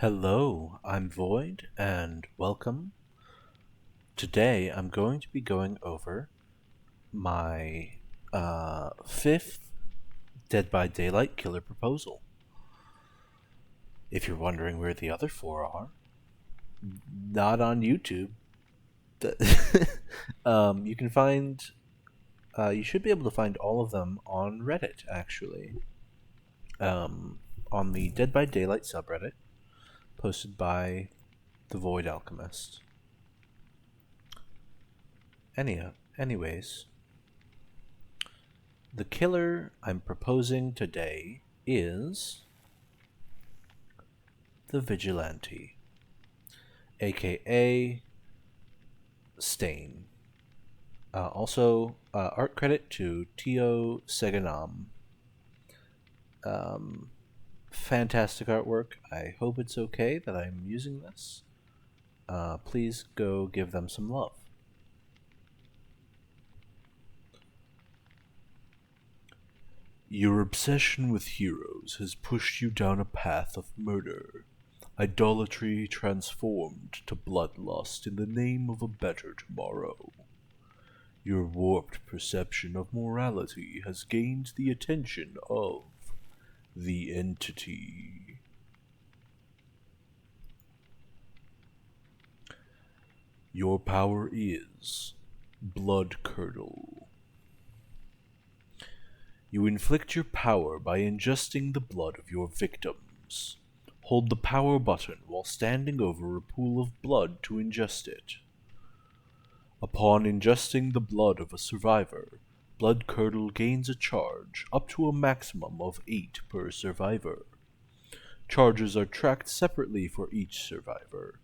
Hello, I'm Void, and welcome. Today I'm going to be going over my fifth Dead by Daylight killer proposal. If you're wondering where the other four are, not on YouTube. You can find, you should be able to find all of them on Reddit, actually. Um, on the Dead by Daylight subreddit, posted by the Void Alchemist. Anyways, the killer I'm proposing today is the Vigilante, aka Stain. Also, art credit to Tio Seganam. Fantastic artwork. I hope it's okay that I'm using this. Please go give them some love. Your obsession with heroes has pushed you down a path of murder. Idolatry transformed to bloodlust in the name of a better tomorrow. Your warped perception of morality has gained the attention of the entity. Your power is Blood Curdle. You inflict your power by ingesting the blood of your victims. Hold the power button while standing over a pool of blood to ingest it. Upon ingesting the blood of a survivor, Blood Curdle gains a charge up to a maximum of 8 per survivor. Charges are tracked separately for each survivor.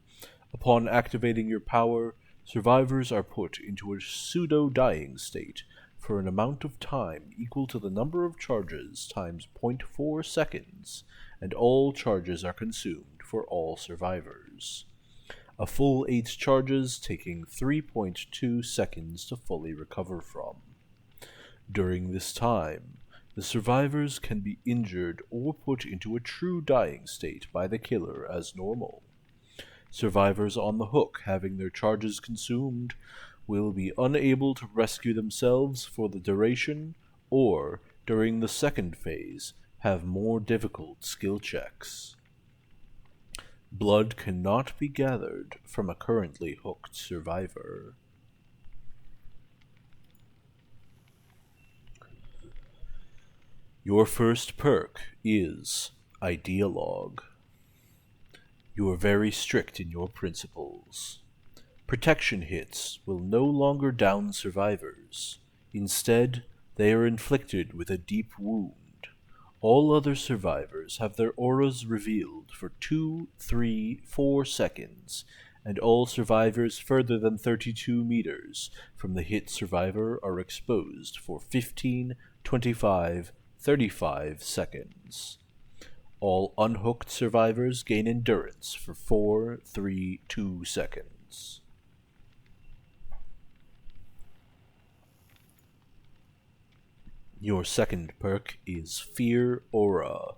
Upon activating your power, survivors are put into a pseudo-dying state for an amount of time equal to the number of charges times 0.4 seconds, and all charges are consumed for all survivors. A full 8 charges taking 3.2 seconds to fully recover from. During this time, the survivors can be injured or put into a true dying state by the killer as normal. Survivors on the hook having their charges consumed will be unable to rescue themselves for the duration, or, during the second phase, have more difficult skill checks. Blood cannot be gathered from a currently hooked survivor. Your first perk is Ideologue. You are very strict in your principles. Protection hits will no longer down survivors. Instead, they are inflicted with a deep wound. All other survivors have their auras revealed for 2, 3, 4 seconds, and all survivors further than 32 meters from the hit survivor are exposed for 15, 25, 35 seconds. All unhooked survivors gain endurance for 4, 3, 2 seconds. Your second perk is Fear Aura.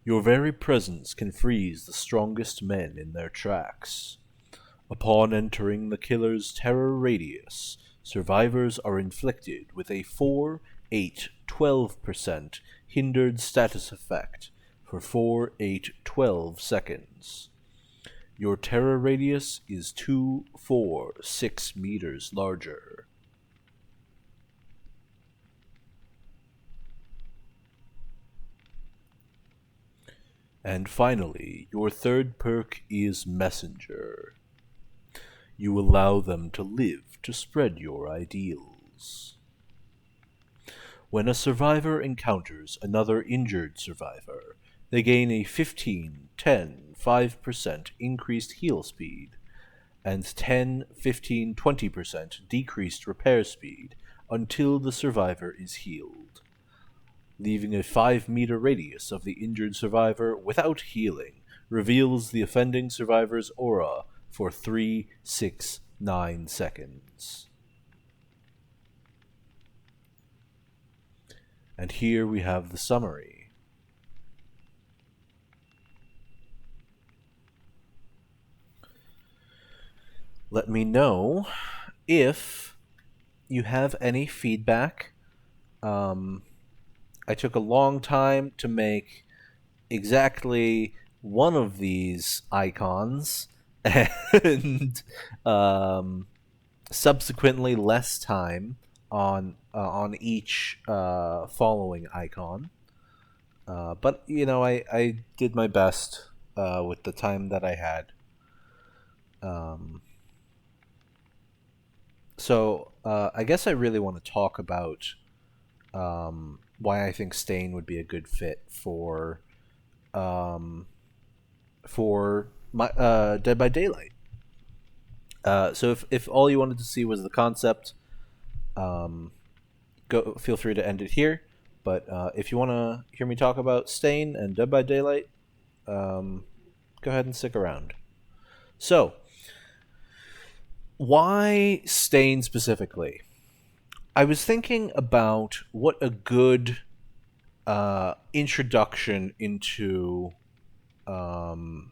Your very presence can freeze the strongest men in their tracks. Upon entering the killer's terror radius, survivors are inflicted with a 4, 8, 12% hindered status effect for 4, 8, 12 seconds. Your terror radius is 2, 4, 6 meters larger. And finally, your third perk is Messenger. You allow them to live to spread your ideals. When a survivor encounters another injured survivor, they gain a 15, 10, 5% increased heal speed, and 10, 15, 20% decreased repair speed until the survivor is healed. Leaving a 5-meter radius of the injured survivor without healing reveals the offending survivor's aura for 3, 6, 9 seconds. And here we have the summary. Let me know if you have any feedback. Um, I took a long time to make exactly one of these icons, and subsequently less time on each following icon. But I did my best with the time that I had. Um, so I guess I really want to talk about why I think Stain would be a good fit um, for my Dead by Daylight. So if all you wanted to see was the concept, um, go feel free to end it here. But if you want to hear me talk about Stain and Dead by Daylight, um, go ahead and stick around. So, why Stain specifically? I was thinking about what a good introduction into um,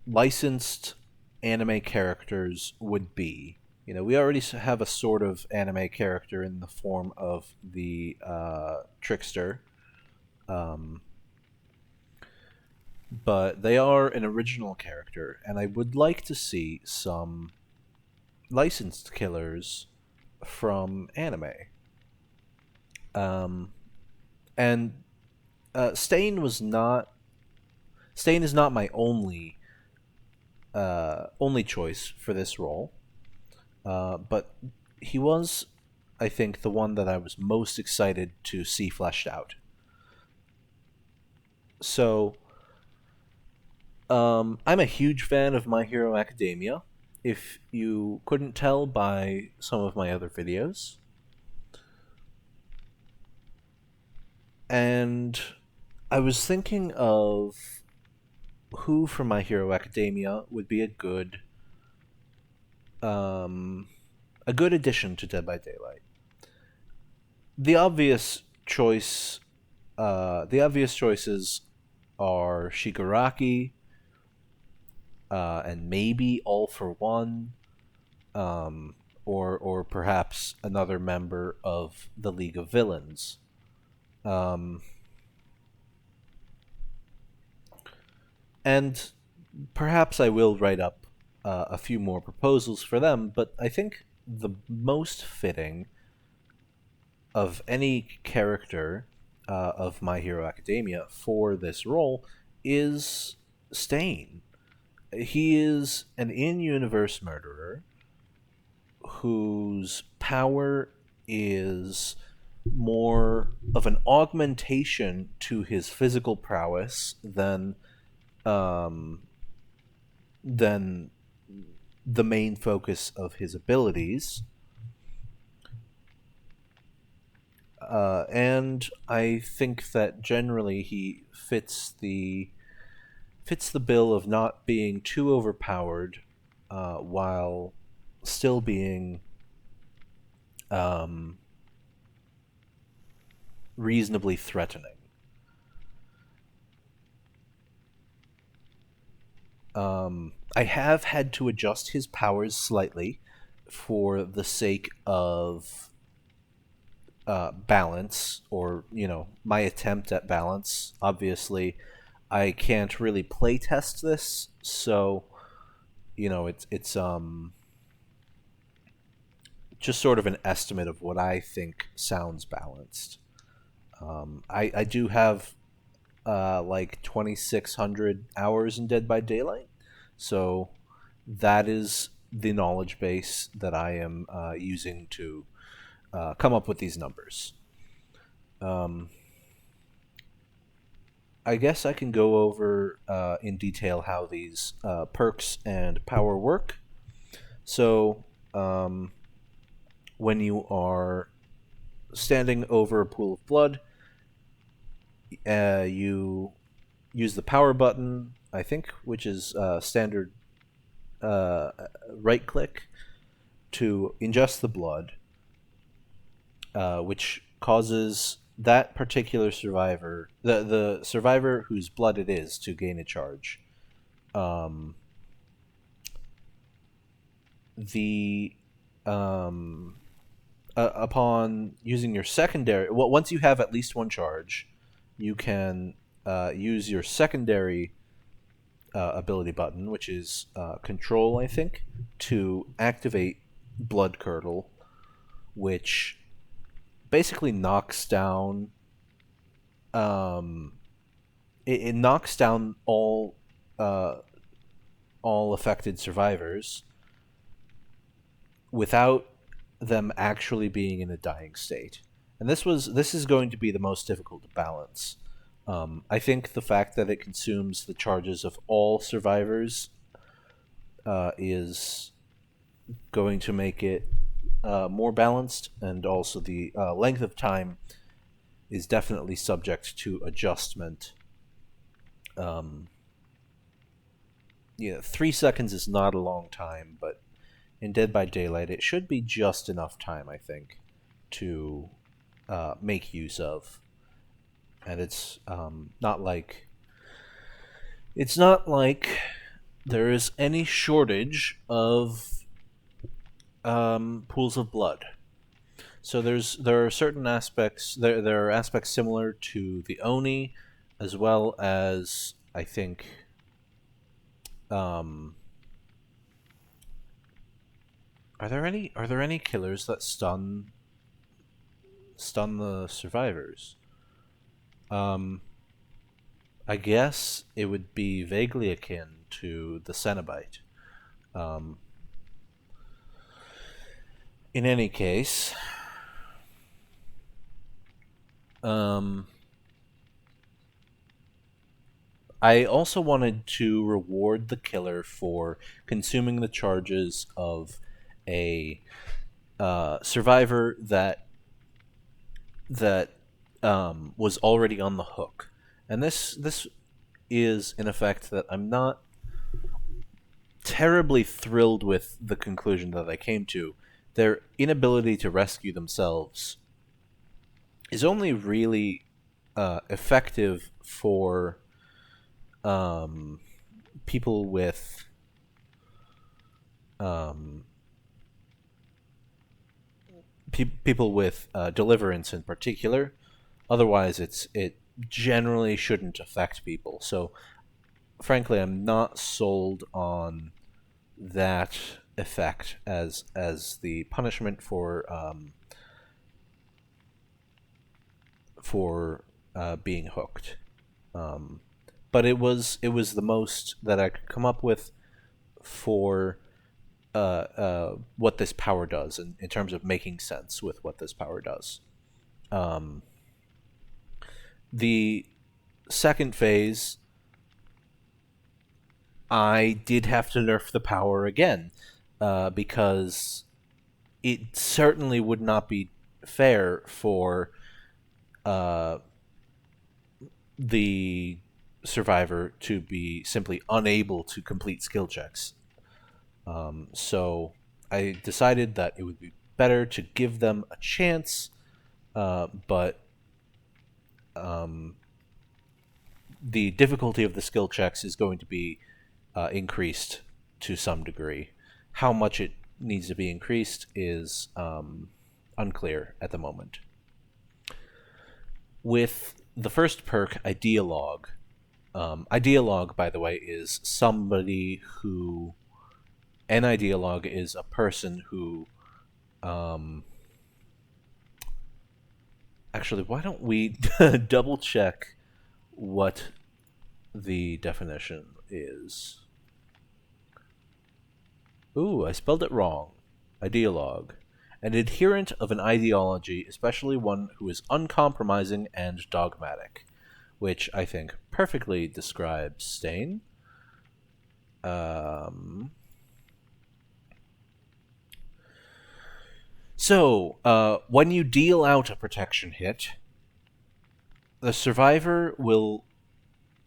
licensed anime characters would be. We already have a sort of anime character in the form of the Trickster, um, but they are an original character, and I would like to see some licensed killers from anime. Um, and Stain was not. Stain is not my only choice for this role. But he was, I think, the one that I was most excited to see fleshed out. So, I'm a huge fan of My Hero Academia, if you couldn't tell by some of my other videos. And I was thinking of who from My Hero Academia would be um, a good addition to Dead by Daylight. The obvious choice the obvious choices are Shigaraki, and maybe All for One, or perhaps another member of the League of Villains. Um, and perhaps I will write up a few more proposals for them, but I think the most fitting of any character of My Hero Academia for this role is Stain. He is an in-universe murderer whose power is more of an augmentation to his physical prowess um, than the main focus of his abilities. And I think that generally he fits the bill of not being too overpowered, while still being um, reasonably threatening. I have had to adjust his powers slightly for the sake of balance, or my attempt at balance. Obviously, I can't really play test this, so it's just sort of an estimate of what I think sounds balanced. I do have like 2,600 hours in Dead by Daylight, so that is the knowledge base that I am using to come up with these numbers. Um, I guess I can go over in detail how these perks and power work. So, when you are standing over a pool of blood, you use the power button, I think, which is standard uh, right click, to ingest the blood, which causes that particular survivor, the survivor whose blood it is, to gain a charge. Um, the upon using your secondary, well, once you have at least one charge, you can use your secondary ability button, which is Control, I think, to activate Blood Curdle, which basically knocks down. It knocks down all affected survivors without them actually being in a dying state. And this is going to be the most difficult to balance. I think the fact that it consumes the charges of all survivors is going to make it more balanced, and also the length of time is definitely subject to adjustment. 3 seconds is not a long time, but in Dead by Daylight, it should be just enough time, I think, to make use of. And it's not like there is any shortage of pools of blood. So there are certain aspects. There are aspects similar to the Oni, as well as, I think, are there any killers that stun the survivors? I guess it would be vaguely akin to the Cenobite. In any case, I also wanted to reward the killer for consuming the charges of a survivor that was already on the hook. And this is an effect that I'm not terribly thrilled with the conclusion that I came to. Their inability to rescue themselves is only really effective for people with people with deliverance in particular. Otherwise, it generally shouldn't affect people. So, frankly, I'm not sold on that effect as the punishment for being hooked. But it was the most that I could come up with for what this power does in terms of making sense with what this power does. The second phase, I did have to nerf the power again, because it certainly would not be fair for the survivor to be simply unable to complete skill checks. So I decided that it would be better to give them a chance, but the difficulty of the skill checks is going to be increased to some degree. How much it needs to be increased is unclear at the moment. With the first perk, Ideologue. Ideologue, by the way, is somebody who... An ideologue is a person who... Actually, why don't we double check what the definition is? Ooh, I spelled it wrong. Ideologue. An adherent of an ideology, especially one who is uncompromising and dogmatic, which I think perfectly describes Stain. So, when you deal out a protection hit, the survivor will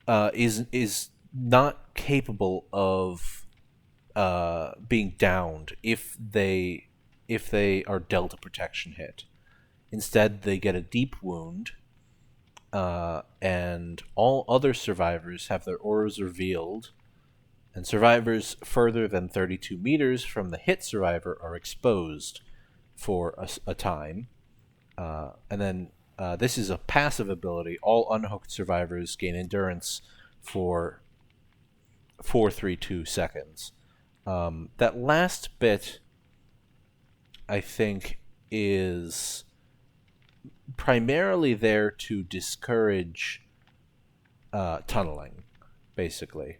is not capable of being downed if they are dealt a protection hit. Instead, they get a deep wound, and all other survivors have their auras revealed And survivors further than 32 meters from the hit survivor are exposed for a time. And then this is a passive ability. All unhooked survivors gain endurance for 432 seconds. That last bit, I think, is primarily there to discourage tunneling, basically.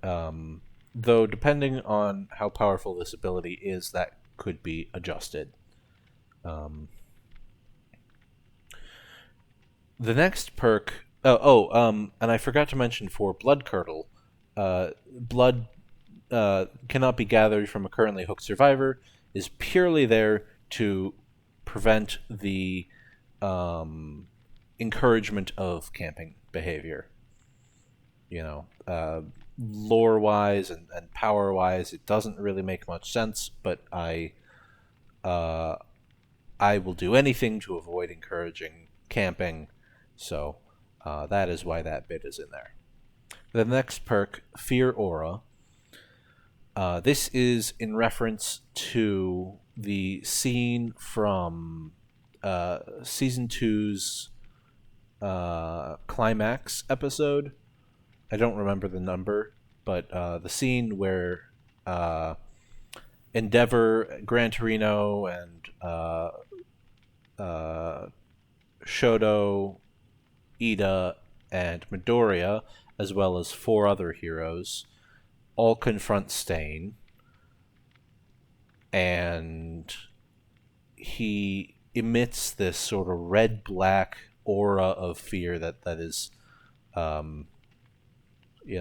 Though, depending on how powerful this ability is, that could be adjusted. The next perk... and I forgot to mention for Blood Curdle, blood cannot be gathered from a currently hooked survivor, is purely there to prevent the encouragement of camping behavior. Lore-wise and power-wise, it doesn't really make much sense, but I will do anything to avoid encouraging camping, so that is why that bit is in there. The next perk, Fear Aura. This is in reference to the scene from Season 2's climax episode. I don't remember the number, but the scene where Endeavor, Gran Torino, and Shoto, Ida, and Midoriya, as well as 4 other heroes, all confront Stain, and he emits this sort of red-black aura of fear that is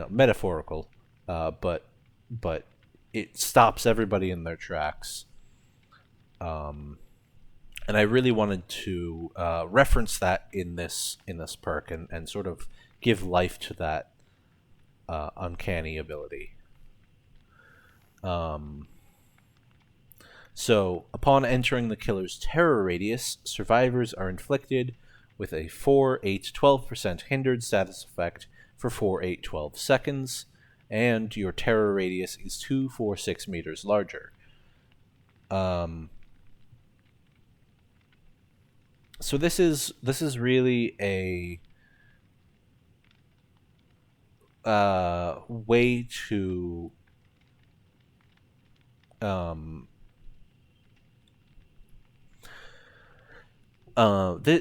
metaphorical, but it stops everybody in their tracks. And I really wanted to reference that in this perk and sort of give life to that uncanny ability. So, upon entering the killer's terror radius, survivors are inflicted with a 4, 8, 12% hindered status effect for 4, 8, 12 seconds, and your terror radius is 2, 4, 6 meters larger. So this is really a way to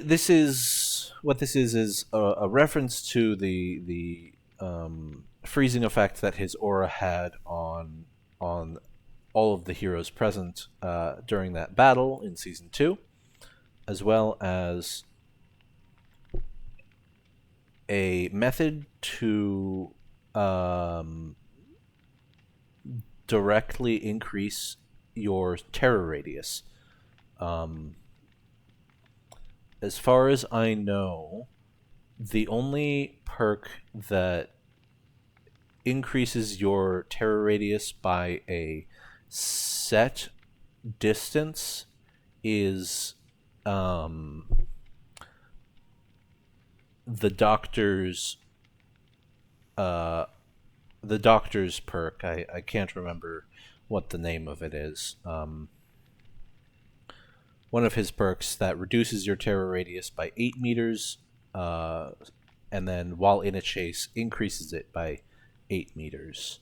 this is what this is a reference to the freezing effect that his aura had on all of the heroes present during that battle in Season 2, as well as a method to directly increase your terror radius. As far as I know, the only perk that increases your terror radius by a set distance is the doctor's perk. I can't remember what the name of it is. One of his perks that reduces your terror radius by 8 meters, and then while in a chase increases it by 8 meters.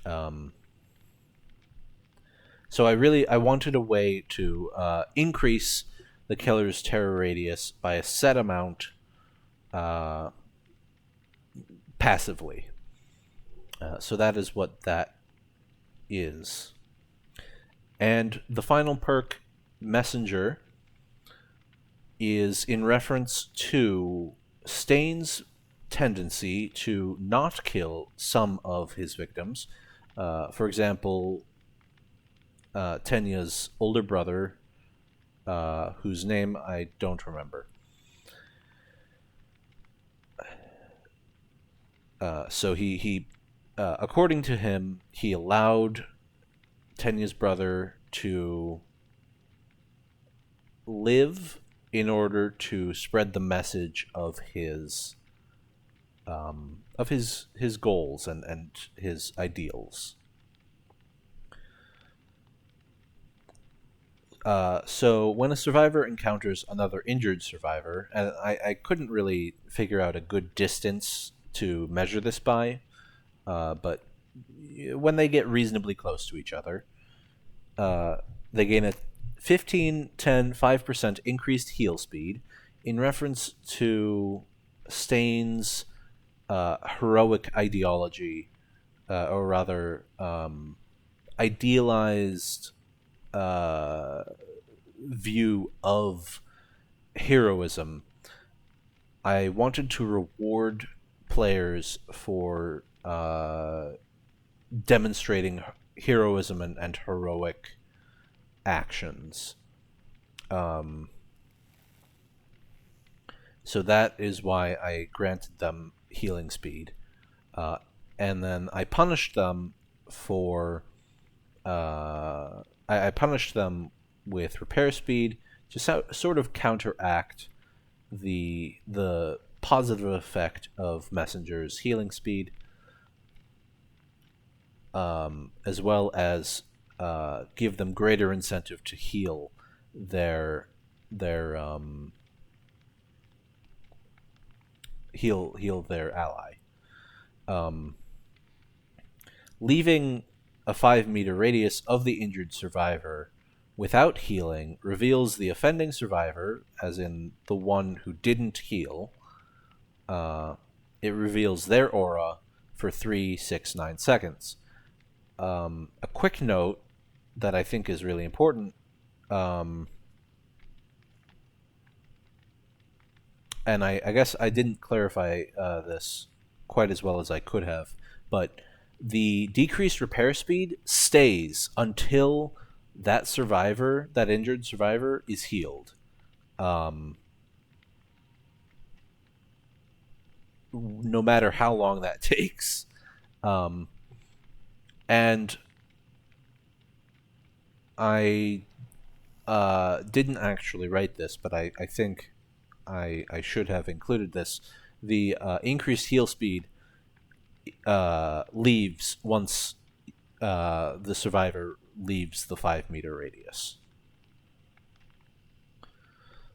So I wanted a way to increase the killer's terror radius by a set amount passively. So that is what that is. And the final perk, Messenger, is in reference to Stain's tendency to not kill some of his victims. For example, Tenya's older brother, whose name I don't remember. So he according to him, he allowed Tenya's brother to live in order to spread the message of his of his goals and his ideals. So when a survivor encounters another injured survivor, and I couldn't really figure out a good distance to measure this by, but when they get reasonably close to each other, they gain a 15, 10, 5% increased heal speed in reference to Stain's heroic ideology, or rather, idealized view of heroism. I wanted to reward players for demonstrating heroism and heroic actions. So that is why I granted them healing speed. And then I punished them for... I punished them with repair speed to sort of counteract the positive effect of Messenger's healing speed, as well as give them greater incentive to heal their heal their ally. Leaving a 5-meter radius of the injured survivor without healing reveals the offending survivor, as in the one who didn't heal. It reveals their aura for 3, 6, 9 seconds. A quick note that I think is really important, and I guess I didn't clarify this quite as well as I could have, but the decreased repair speed stays until that survivor, that injured survivor, is healed. No matter how long that takes. And I didn't actually write this, but I think I should have included this. The increased heal speed leaves once the survivor leaves the 5-meter radius.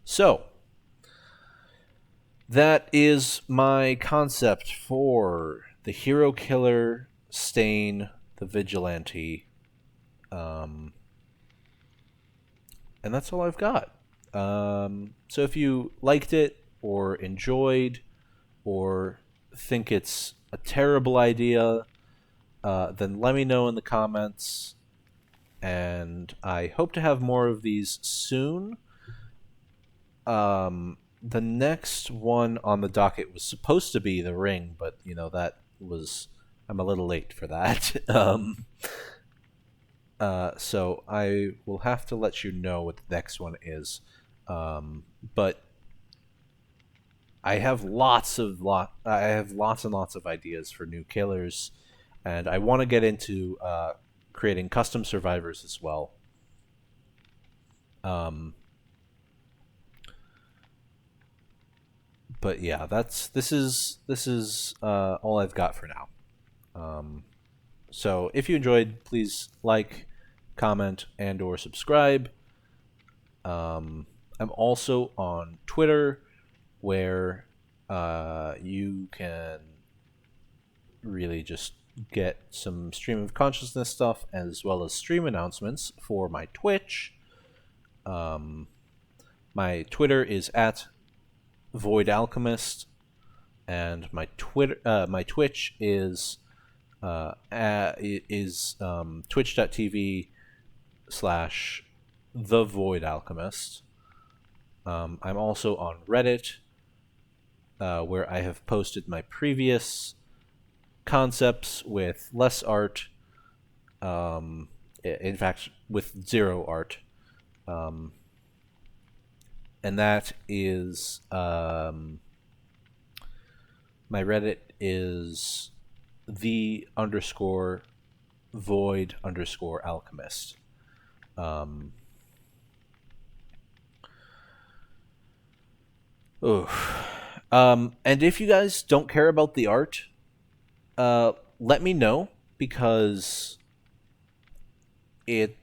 So, that is my concept for the hero killer, Stain, the Vigilante. And that's all I've got. So if you liked it, or enjoyed, or think it's a terrible idea, then let me know in the comments. And I hope to have more of these soon. The next one on the docket was supposed to be The Ring, but, I'm a little late for that. So I will have to let you know what the next one is. But I have lots and lots of ideas for new killers, and I want to get into creating custom survivors as well. But yeah, this is all I've got for now. So if you enjoyed, please like, comment, and/or subscribe. I'm also on Twitter, where you can really just get some stream of consciousness stuff, as well as stream announcements for my Twitch. My Twitter is at Void Alchemist, and my Twitch is twitch.tv/The Void Alchemist. I'm also on Reddit, where I have posted my previous concepts with less art. In fact, with 0 art. And that is... my Reddit is the_void_alchemist. And if you guys don't care about the art, let me know, because it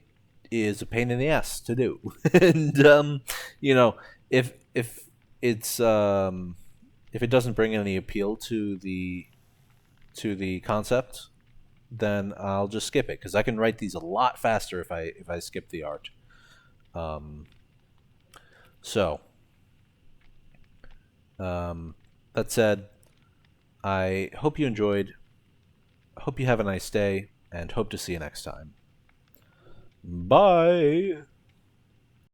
is a pain in the ass to do. And you know, if it's if it doesn't bring any appeal to the concept, then I'll just skip it, because I can write these a lot faster if I skip the art. Um, so that said, I hope you enjoyed. Hope you have a nice day, and hope to see you next time. Bye.